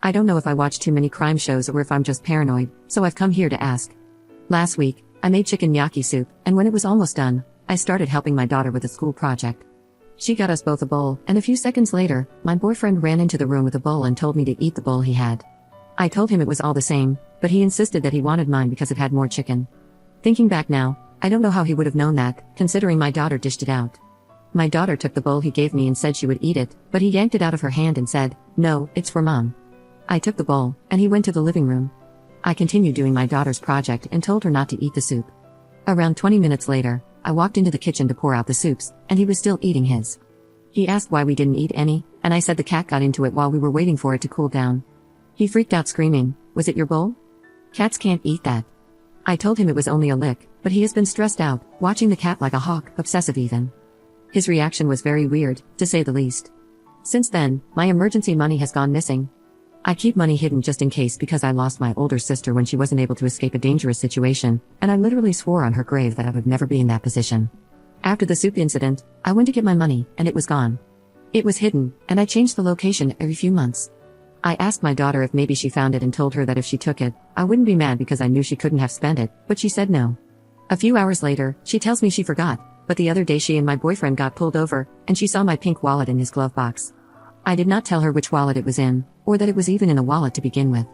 I don't know if I watch too many crime shows or if I'm just paranoid, so I've come here to ask. Last week, I made chicken gnocchi soup, and when it was almost done, I started helping my daughter with a school project. She got us both a bowl, and a few seconds later, my boyfriend ran into the room with a bowl and told me to eat the bowl he had. I told him it was all the same, but he insisted that he wanted mine because it had more chicken. Thinking back now, I don't know how he would have known that, considering my daughter dished it out. My daughter took the bowl he gave me and said she would eat it, but he yanked it out of her hand and said, "No, it's for Mom." I took the bowl, and he went to the living room. I continued doing my daughter's project and told her not to eat the soup. Around 20 minutes later, I walked into the kitchen to pour out the soups, and he was still eating his. He asked why we didn't eat any, and I said the cat got into it while we were waiting for it to cool down. He freaked out screaming, "Was it your bowl? Cats can't eat that." I told him it was only a lick, but he has been stressed out, watching the cat like a hawk, obsessive even. His reaction was very weird, to say the least. Since then, my emergency money has gone missing. I keep money hidden just in case because I lost my older sister when she wasn't able to escape a dangerous situation, and I literally swore on her grave that I would never be in that position. After the soup incident, I went to get my money, and it was gone. It was hidden, and I changed the location every few months. I asked my daughter if maybe she found it and told her that if she took it, I wouldn't be mad because I knew she couldn't have spent it, but she said no. A few hours later, she tells me she forgot, but the other day she and my boyfriend got pulled over, and she saw my pink wallet in his glove box. I did not tell her which wallet it was in, or that it was even in a wallet to begin with.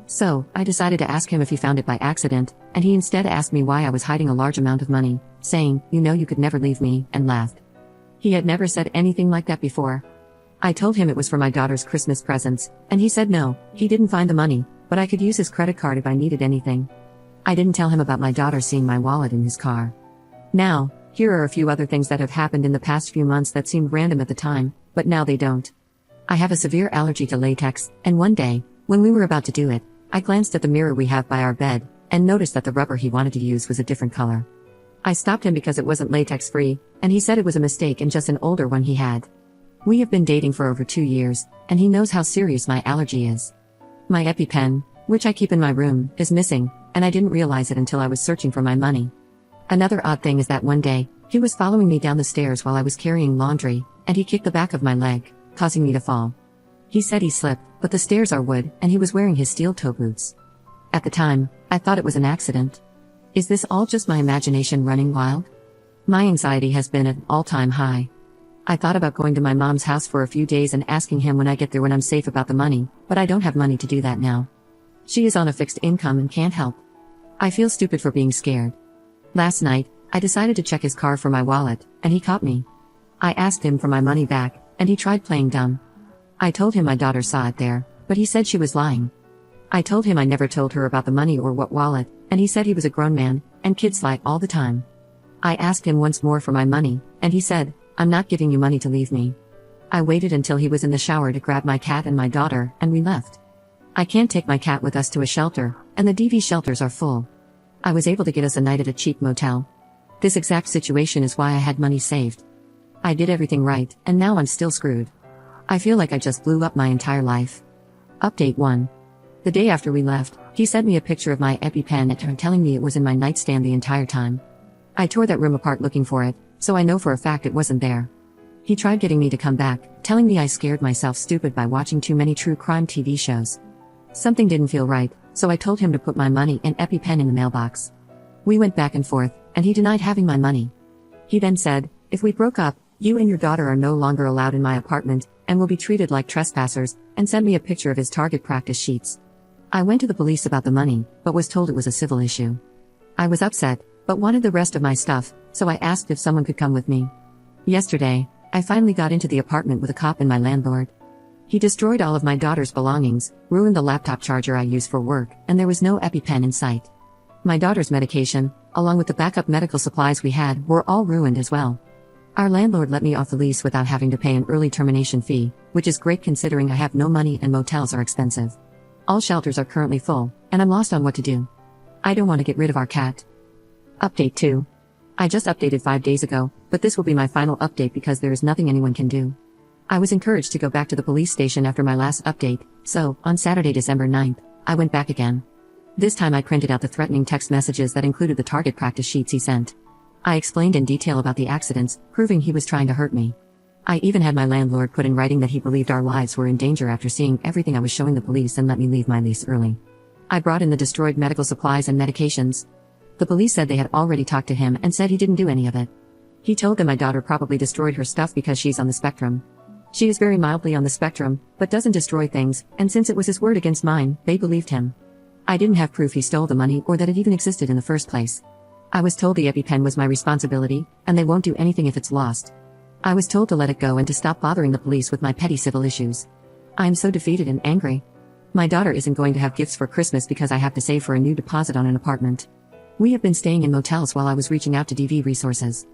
So, I decided to ask him if he found it by accident, and he instead asked me why I was hiding a large amount of money, saying, "You know you could never leave me," and laughed. He had never said anything like that before. I told him it was for my daughter's Christmas presents, and he said no, he didn't find the money, but I could use his credit card if I needed anything. I didn't tell him about my daughter seeing my wallet in his car. Now, here are a few other things that have happened in the past few months that seemed random at the time, but now they don't. I have a severe allergy to latex, and one day, when we were about to do it, I glanced at the mirror we have by our bed, and noticed that the rubber he wanted to use was a different color. I stopped him because it wasn't latex-free, and he said it was a mistake and just an older one he had. We have been dating for over 2 years, and he knows how serious my allergy is. My EpiPen, which I keep in my room, is missing, and I didn't realize it until I was searching for my money. Another odd thing is that one day, he was following me down the stairs while I was carrying laundry, and he kicked the back of my leg, causing me to fall. He said he slipped, but the stairs are wood, and he was wearing his steel toe boots. At the time, I thought it was an accident. Is this all just my imagination running wild? My anxiety has been at an all-time high. I thought about going to my mom's house for a few days and asking him when I get there when I'm safe about the money, but I don't have money to do that now. She is on a fixed income and can't help. I feel stupid for being scared. Last night, I decided to check his car for my wallet, and he caught me. I asked him for my money back, and he tried playing dumb. I told him my daughter saw it there, but he said she was lying. I told him I never told her about the money or what wallet, and he said he was a grown man, and kids lie all the time. I asked him once more for my money, and he said, "I'm not giving you money to leave me." I waited until he was in the shower to grab my cat and my daughter, and we left. I can't take my cat with us to a shelter, and the DV shelters are full. I was able to get us a night at a cheap motel. This exact situation is why I had money saved. I did everything right, and now I'm still screwed. I feel like I just blew up my entire life. Update 1. The day after we left, he sent me a picture of my EpiPen and telling me it was in my nightstand the entire time. I tore that room apart looking for it, so I know for a fact it wasn't there. He tried getting me to come back, telling me I scared myself stupid by watching too many true crime TV shows. Something didn't feel right, so I told him to put my money and EpiPen in the mailbox. We went back and forth, and he denied having my money. He then said, "If we broke up, you and your daughter are no longer allowed in my apartment, and will be treated like trespassers," and sent me a picture of his target practice sheets. I went to the police about the money, but was told it was a civil issue. I was upset, but wanted the rest of my stuff, so I asked if someone could come with me. Yesterday, I finally got into the apartment with a cop and my landlord. He destroyed all of my daughter's belongings, ruined the laptop charger I use for work, and there was no EpiPen in sight. My daughter's medication, along with the backup medical supplies we had, were all ruined as well. Our landlord let me off the lease without having to pay an early termination fee, which is great considering I have no money and motels are expensive. All shelters are currently full, and I'm lost on what to do. I don't want to get rid of our cat. Update 2. I just updated 5 days ago, but this will be my final update because there is nothing anyone can do. I was encouraged to go back to the police station after my last update, so, on Saturday, December 9th, I went back again. This time I printed out the threatening text messages that included the target practice sheets he sent. I explained in detail about the accidents, proving he was trying to hurt me. I even had my landlord put in writing that he believed our lives were in danger after seeing everything I was showing the police and let me leave my lease early. I brought in the destroyed medical supplies and medications. The police said they had already talked to him and said he didn't do any of it. He told them my daughter probably destroyed her stuff because she's on the spectrum. She is very mildly on the spectrum, but doesn't destroy things, and since it was his word against mine, they believed him. I didn't have proof he stole the money or that it even existed in the first place. I was told the EpiPen was my responsibility, and they won't do anything if it's lost. I was told to let it go and to stop bothering the police with my petty civil issues. I am so defeated and angry. My daughter isn't going to have gifts for Christmas because I have to save for a new deposit on an apartment. We have been staying in motels while I was reaching out to DV resources.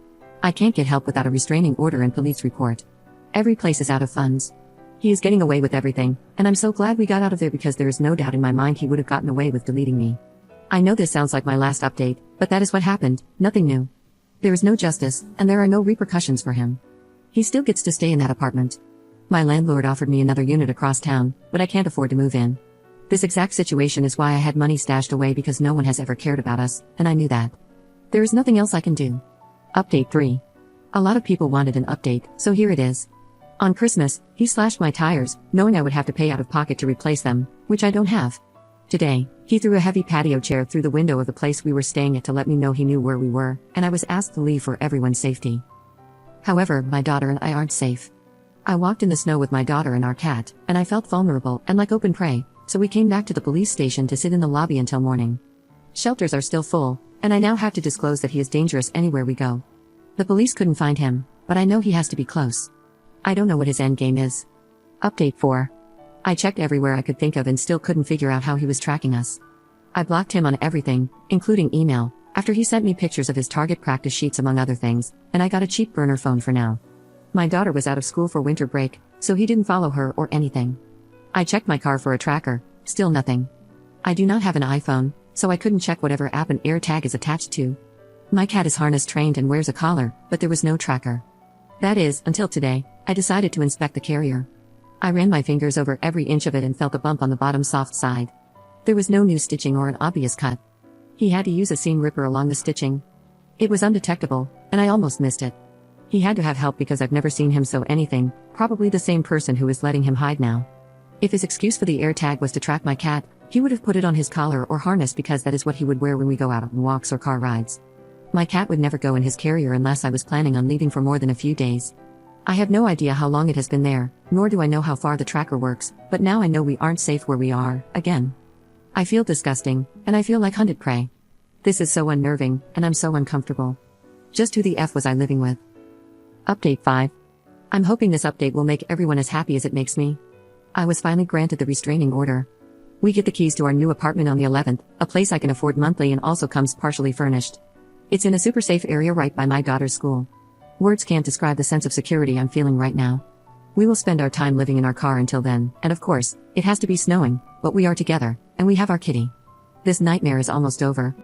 I can't get help without a restraining order and police report. Every place is out of funds. He is getting away with everything, and I'm so glad we got out of there because there is no doubt in my mind he would have gotten away with deleting me. I know this sounds like my last update, but that is what happened, nothing new. There is no justice, and there are no repercussions for him. He still gets to stay in that apartment. My landlord offered me another unit across town, but I can't afford to move in. This exact situation is why I had money stashed away because no one has ever cared about us, and I knew that. There is nothing else I can do. Update 3. A lot of people wanted an update, so here it is. On Christmas, he slashed my tires, knowing I would have to pay out of pocket to replace them, which I don't have. Today, he threw a heavy patio chair through the window of the place we were staying at to let me know he knew where we were, and I was asked to leave for everyone's safety. However, my daughter and I aren't safe. I walked in the snow with my daughter and our cat, and I felt vulnerable and like open prey, so we came back to the police station to sit in the lobby until morning. Shelters are still full, and I now have to disclose that he is dangerous anywhere we go. The police couldn't find him, but I know he has to be close. I don't know what his endgame is. Update 4. I checked everywhere I could think of and still couldn't figure out how he was tracking us. I blocked him on everything, including email, after he sent me pictures of his target practice sheets among other things, and I got a cheap burner phone for now. My daughter was out of school for winter break, so he didn't follow her or anything. I checked my car for a tracker, still nothing. I do not have an iPhone, so I couldn't check whatever app an AirTag is attached to. My cat is harness trained and wears a collar, but there was no tracker. That is, until today, I decided to inspect the carrier. I ran my fingers over every inch of it and felt a bump on the bottom soft side. There was no new stitching or an obvious cut. He had to use a seam ripper along the stitching. It was undetectable, and I almost missed it. He had to have help because I've never seen him sew anything, probably the same person who is letting him hide now. If his excuse for the AirTag was to track my cat, he would have put it on his collar or harness because that is what he would wear when we go out on walks or car rides. My cat would never go in his carrier unless I was planning on leaving for more than a few days. I have no idea how long it has been there, nor do I know how far the tracker works, but now I know we aren't safe where we are, again. I feel disgusting, and I feel like hunted prey. This is so unnerving, and I'm so uncomfortable. Just who the F was I living with? Update 5. I'm hoping this update will make everyone as happy as it makes me. I was finally granted the restraining order. We get the keys to our new apartment on the 11th, a place I can afford monthly and also comes partially furnished. It's in a super safe area right by my daughter's school. Words can't describe the sense of security I'm feeling right now. We will spend our time living in our car until then, and of course, it has to be snowing, but we are together, and we have our kitty. This nightmare is almost over.